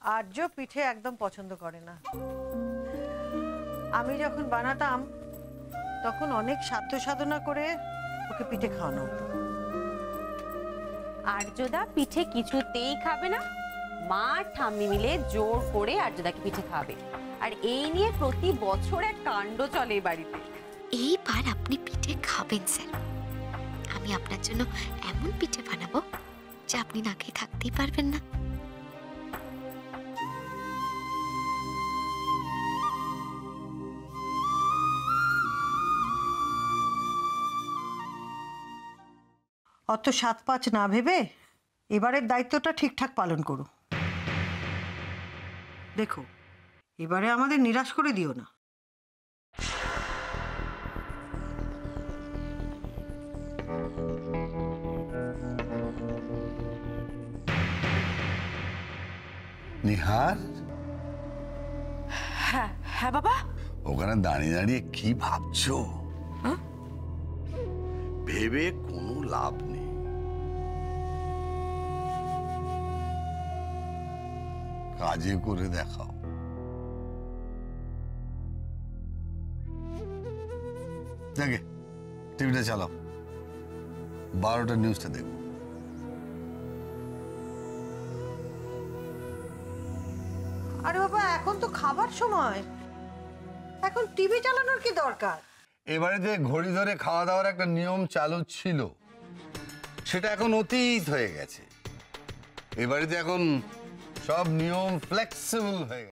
আর্য পিঠে একদম পছন্দ করে না। আমি যখন বানাতাম তখন অনেক সাধ্য সাধনা করে ওকে পিঠে খাওয়ানো হতো। আর্যদা পিঠে কিছুতেই খাবে না। মা ঠাম্মি মিলে জোর করে আর্যদাকে পিঠে খাবে, আর এই নিয়ে প্রতি বছর এক কাণ্ড চলে এই বাড়িতে। এইবার আপনি পিঠে খাবেন স্যার। আমি আপনার জন্য এমন পিঠে বানাবো যে আপনি না খেয়ে থাকতেই পারবেন না। অত সাত পাঁচ না ভেবে এবারের দায়িত্বটা ঠিকঠাক পালন করো। দেখো, এবারে আমাদের নিরাশ করে দিও না। নিহার, হ্যাঁ হ্যাঁ বাবা। ওখানে দাঁড়িয়ে দাঁড়িয়ে কি ভাবছো? ভেবে কোনো লাভ নেই। কাজে করে দেখাও। দেখে টিভিটা চালাও, 12টার নিউজটা দেখো। আরে বাবা, এখন তো খাবার সময়, এখন টিভি চালানোর কি দরকার? এবারে যে ঘড়ি ধরে খাওয়া দাওয়ার একটা নিয়ম চালু ছিল, সেটা এখন অতীত হয়ে গেছে। এবারে এখন সব নিয়ম ফ্লেক্সিবল হয়ে গেছে।